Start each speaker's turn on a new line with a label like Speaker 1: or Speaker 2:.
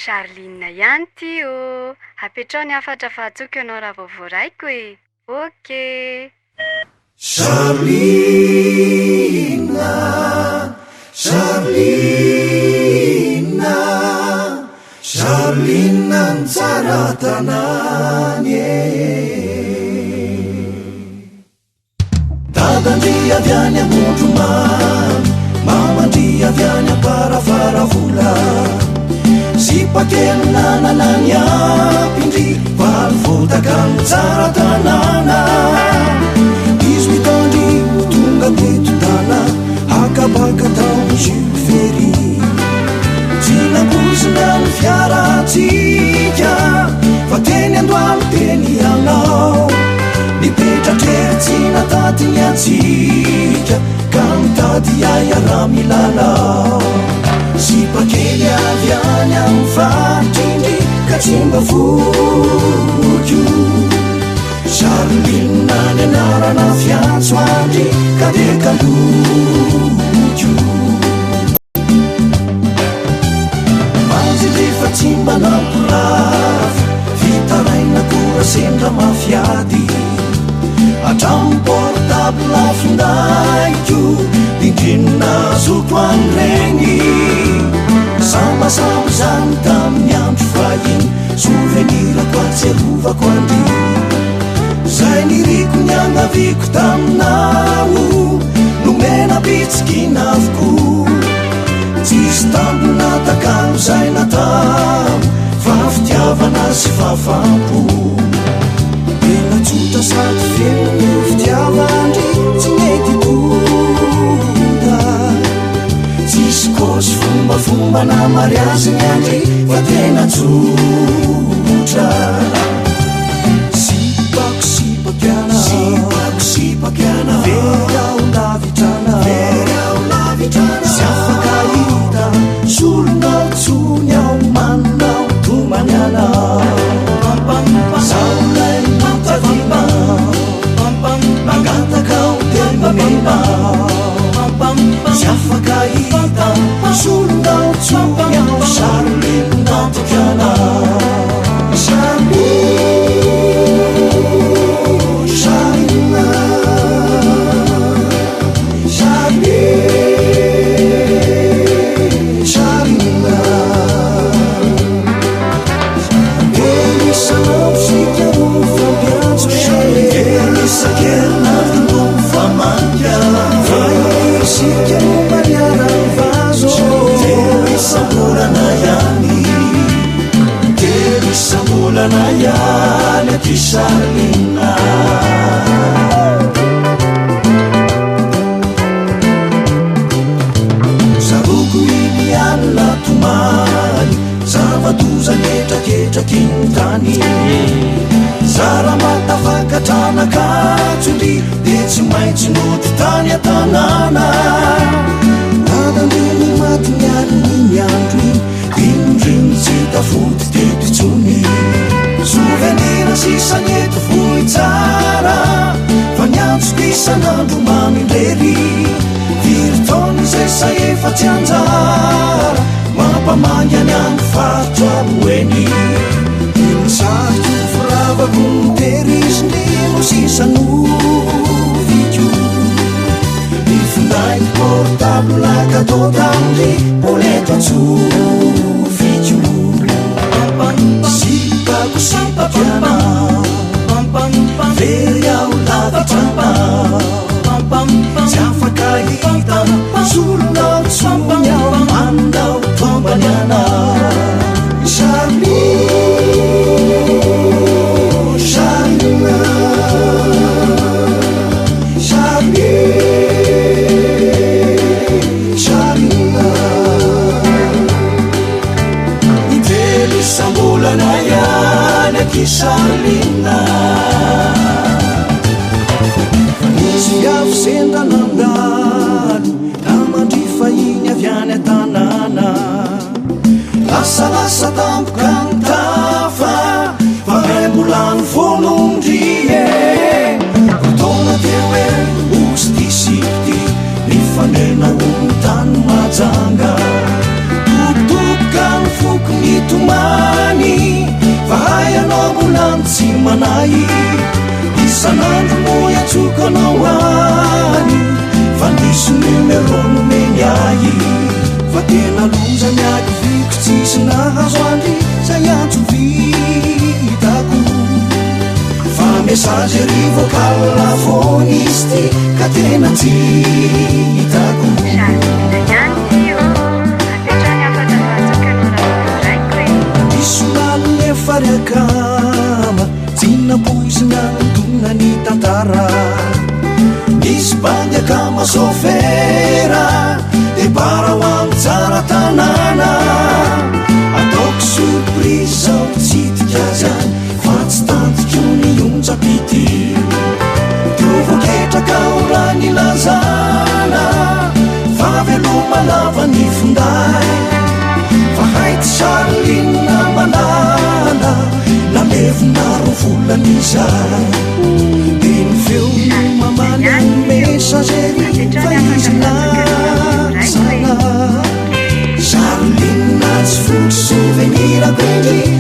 Speaker 1: Charline ihany ty ô. Apetrao ny afatra fahatsoko ianao raha voavoaraiko e. Oke.
Speaker 2: Charline, Charline, Charline ny tsara tanany e. Dadandria avy any amondromamy, mamandria avy any amparavaravola. Sipakely nanana ny ampindry, valo votaka ny tsara tanàna. Izy mitondry tonga teto dala, hakabaka tao Jules Ferry. Tsy nambosina ny fiaratsika, fa teny Andohalo teny ianao. Nipetratr'ery tsy natady ny atsika, ka mitady aia raha milalao. Sipakely avy any amin'ny faritr'indry, ka tsy mba vojo. Charline ny anarana fiantso andry, ka de kalojo. Manjilefa tsy mba namporafy, vitaraina kora sendra mafiady. Hatramy portable findaiko, dindrinina zoko an'iregny. Sambasamba zany tamin'ny andro fahiny, souvenirako atsiarovako andry. Zay niriko ny angaviko taminao, nomena bitsiky navoko. Tsisy tambona takano zay natao, fa fitiavana sy fafampo. Tena tsotra sady feno ny fitiavandry, tsy mety tonga. Tsisy kôsy fombafomba na mariazy ny andry, fa tena tsotra. Sipakiana, very ao lavitrana, sy afaka hita solonao tsony ao manao tomaniana. Saolay motavina, mangataka ao tenamena, sy afaka hita solonao tsony ao Charline natakiana. Nayale ti Charline. Saroko iny alina tomany, zava-doza metraketraky ny tany. Zara matafakatrana katsondry, de tsy maintsy noty tany an-tanàna. Dadandreny maty mialiny ny andro iny, indriny tsy tafody teto itsony. Souvenir sisaneto voy tsara, fa niantso isan'andro mamindrery. Viritony zay sa efa tsy anjara, mampamangy any amin'ny faritra amoeny. Inisariko firavako niteriziny no sisanovico. Nifindaiko portable lakatao tamindry, poleto atsovico. Sipakiana, very ao lavitrana, sy afaka hita solonao tsony ao manao tombaniana. Charline, Charline, Charline, Charline. Itelo isam-bolana ihany aky Charline. Izy avy sendra nandalo, namandry fahiny avy any an-tanàna. Lasalasa tampoka ny tafa, fa mbola ny volondry e. Fotoana teo e osy ty sipity, mifanena ho ny tany majanga. Tobotoboka ny foko nitomany fa hay anao molano tsy manay isan'andro moa atsokanao any fa nisy numerony meny ay fa tena loza miaky viko tsisy nahazo andry zay antso vitako fa mesazy ery vocal lafony izy ty ka tena tsy hitako isolalony efariakama tsinampoizina nodona ny tantara misy bandy akama sofera de bara ho any tsara tanàna ataoko surprise zao tsitika zany fa tsy tantiko ny onjapity teo voketraka ora ny lazana fa veloma lava ny fonday fa haity sarolinina manala namevina ro volan'izay de ny feo mamany any mesagery fa izy lasana sarolinina tsy fotsy souvenir akoindry